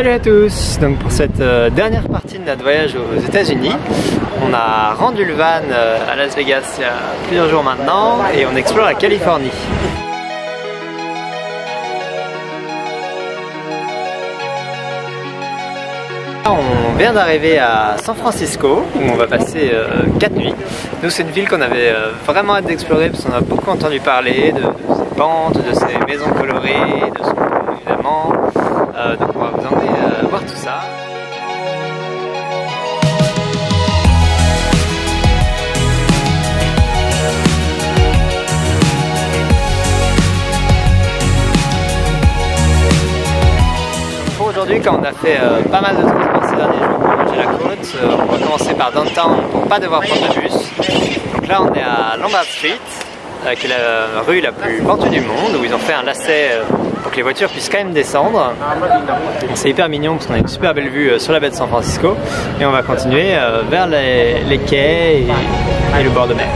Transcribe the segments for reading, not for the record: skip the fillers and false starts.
Salut à tous! Donc pour cette dernière partie de notre voyage aux États-Unis, on a rendu le van à Las Vegas il y a plusieurs jours maintenant et on explore la Californie. On vient d'arriver à San Francisco où on va passer 4 nuits. Nous c'est une ville qu'on avait vraiment hâte d'explorer parce qu'on a beaucoup entendu parler de ses pentes, de ses maisons colorées, de son eau évidemment. Donc on va vous emmener voir tout ça. Aujourd'hui, quand on a fait pas mal de transports ces derniers jours pour longer la côte, on va commencer par downtown pour pas devoir prendre de bus. Donc là on est à Lombard Street, qui est la rue la plus pentue du monde, où ils ont fait un lacet pour que les voitures puissent quand même descendre. C'est hyper mignon parce qu'on a une super belle vue sur la baie de San Francisco. Et on va continuer vers les quais et le bord de mer.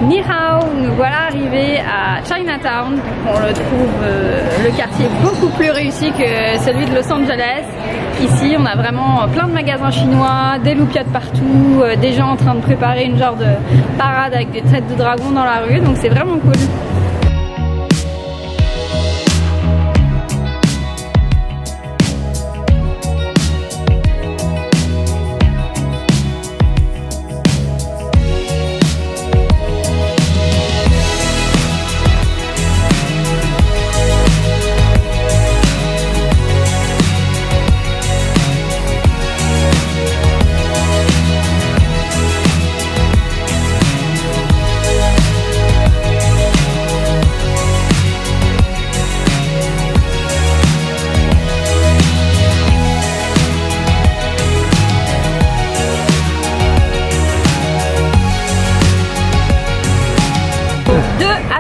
Ni hao, nous voilà arrivés à Chinatown. On le trouve le quartier beaucoup plus réussi que celui de Los Angeles. Ici on a vraiment plein de magasins chinois, des loupiates partout, des gens en train de préparer une genre de parade avec des têtes de dragon dans la rue, donc c'est vraiment cool.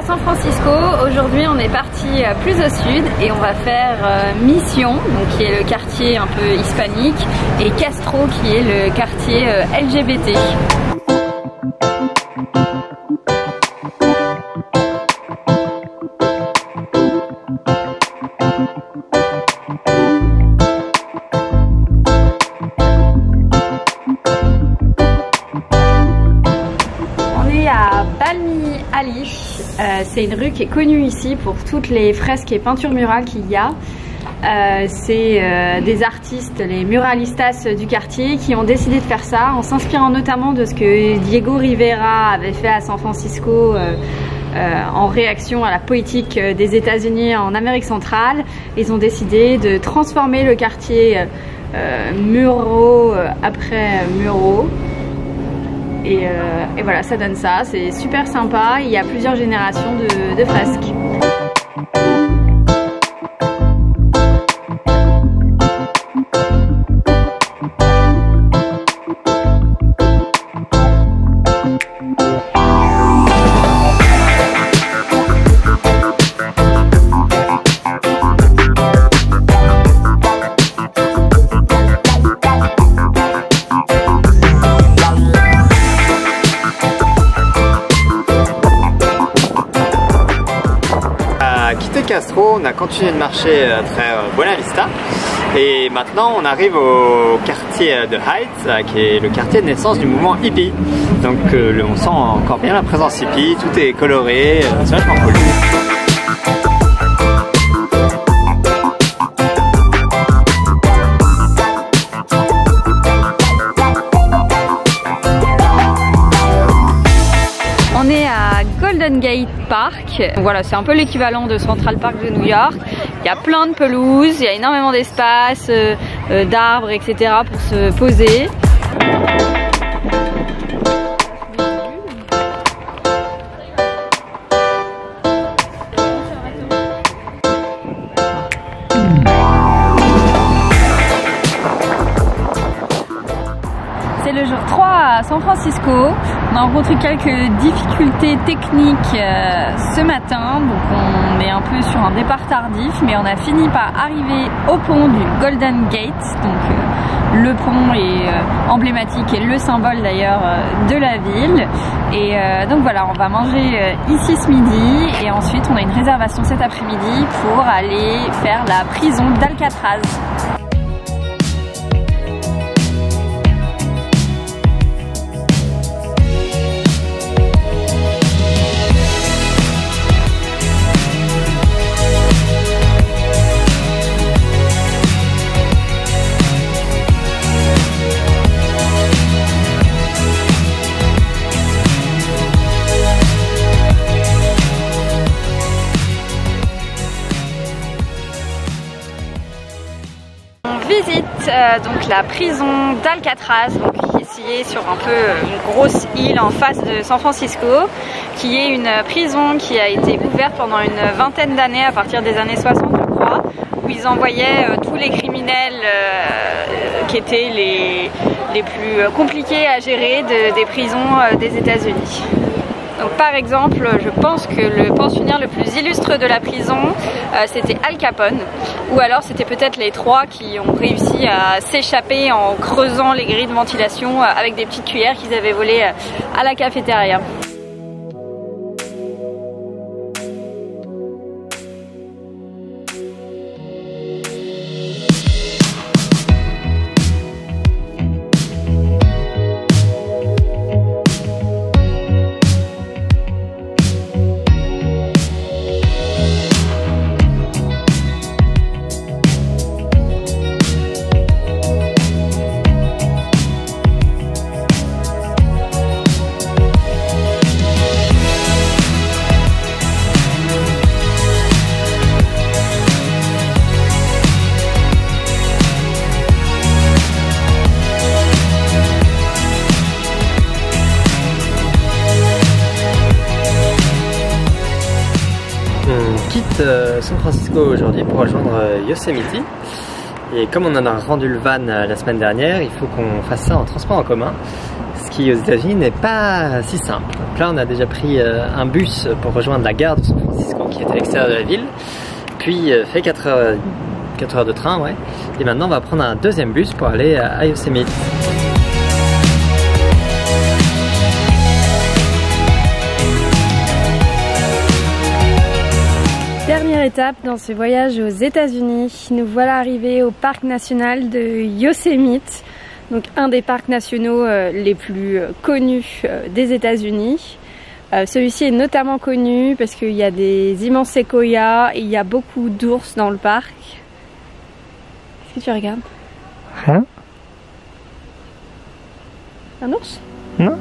San Francisco, aujourd'hui on est parti plus au sud et on va faire Mission, donc qui est le quartier un peu hispanique, et Castro qui est le quartier LGBT. C'est une rue qui est connue ici pour toutes les fresques et peintures murales qu'il y a. C'est des artistes, les muralistas du quartier, qui ont décidé de faire ça en s'inspirant notamment de ce que Diego Rivera avait fait à San Francisco en réaction à la politique des États-Unis en Amérique centrale. Ils ont décidé de transformer le quartier muraux après muraux. Et voilà, ça donne ça, c'est super sympa, il y a plusieurs générations de fresques. Castro, on a continué de marcher très Buena Vista et maintenant on arrive au quartier de Heights qui est le quartier de naissance du mouvement hippie. Donc on sent encore bien la présence hippie, tout est coloré, c'est vachement cool. On est à Golden Gate Park. Voilà, c'est un peu l'équivalent de Central Park de New York. Il y a plein de pelouses, il y a énormément d'espace, d'arbres, etc. pour se poser. San Francisco. On a rencontré quelques difficultés techniques ce matin, donc on est un peu sur un départ tardif, mais on a fini par arriver au pont du Golden Gate. Donc le pont est emblématique et le symbole d'ailleurs de la ville. Et donc voilà, on va manger ici ce midi et ensuite on a une réservation cet après-midi pour aller faire la prison d'Alcatraz. Visite donc la prison d'Alcatraz, donc ici sur un peu une grosse île en face de San Francisco, qui est une prison qui a été ouverte pendant une vingtaine d'années à partir des années 60 je crois, où ils envoyaient tous les criminels qui étaient les plus compliqués à gérer des prisons des États-Unis. Donc par exemple, je pense que le pensionnaire le plus illustre de la prison, c'était Al Capone, ou alors c'était peut-être les trois qui ont réussi à s'échapper en creusant les grilles de ventilation avec des petites cuillères qu'ils avaient volées à la cafétéria. quitte San Francisco aujourd'hui pour rejoindre Yosemite. Et comme on en a rendu le van la semaine dernière, il faut qu'on fasse ça en transport en commun, ce qui aux États-Unis n'est pas si simple. Donc là on a déjà pris un bus pour rejoindre la gare de San Francisco qui est à l'extérieur de la ville, puis fait 4 heures de train, ouais. Et maintenant on va prendre un deuxième bus pour aller à Yosemite. Dernière étape dans ce voyage aux États-Unis, nous voilà arrivés au parc national de Yosemite, donc un des parcs nationaux les plus connus des États-Unis. Celui-ci est notamment connu parce qu'il y a des immenses séquoias et il y a beaucoup d'ours dans le parc. Qu'est-ce que tu regardes? Rien. Un ours? Non.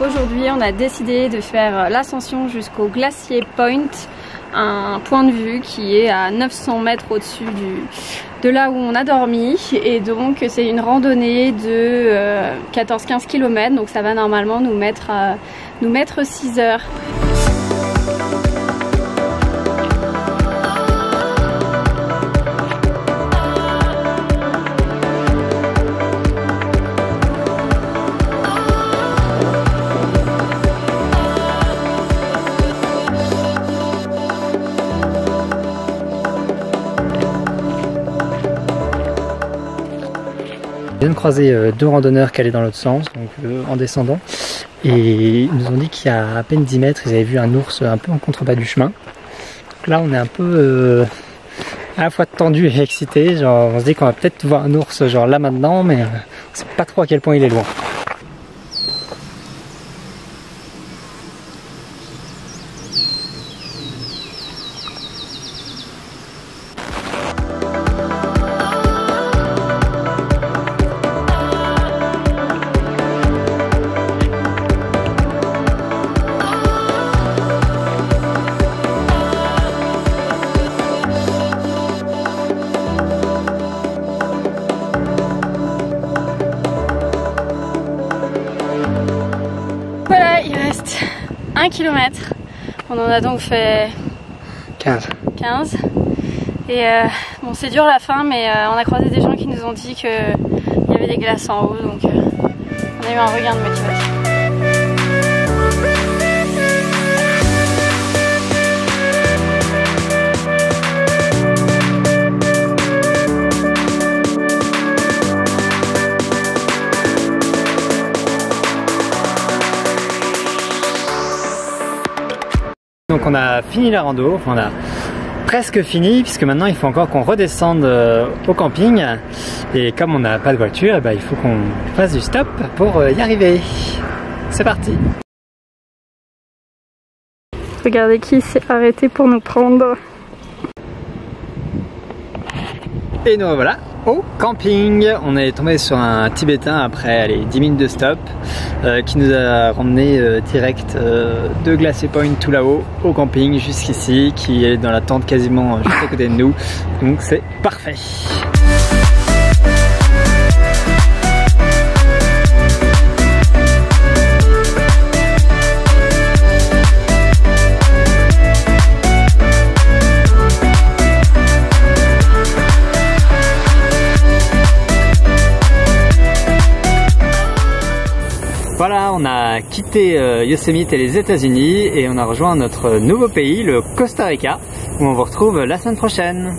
Aujourd'hui, on a décidé de faire l'ascension jusqu'au Glacier Point, un point de vue qui est à 900 mètres au-dessus de là où on a dormi. Et donc, c'est une randonnée de 14-15 km, donc ça va normalement nous mettre 6 heures. On vient de croiser deux randonneurs qui allaient dans l'autre sens, donc en descendant, et ils nous ont dit qu'il y a à peine 10 mètres, ils avaient vu un ours un peu en contrebas du chemin. Donc là on est un peu à la fois tendu et excité, genre on se dit qu'on va peut-être voir un ours genre là maintenant, mais on sait pas trop à quel point il est loin. 1 km. On en a donc fait 15. Et bon, c'est dur la fin, mais on a croisé des gens qui nous ont dit qu'il y avait des glaces en haut, donc on a eu un regain de motivation. Donc on a fini la rando, enfin on a presque fini puisque maintenant il faut encore qu'on redescende au camping et comme on n'a pas de voiture, eh ben, il faut qu'on fasse du stop pour y arriver. C'est parti. Regardez qui s'est arrêté pour nous prendre. Et nous voilà au camping. On est tombé sur un Tibétain après allez, 10 minutes de stop qui nous a ramené direct de Glacier Point tout là-haut au camping jusqu'ici, qui est dans la tente quasiment juste à côté de nous. Donc c'est parfait. Voilà, on a quitté Yosemite et les États-Unis et on a rejoint notre nouveau pays, le Costa Rica, où on vous retrouve la semaine prochaine.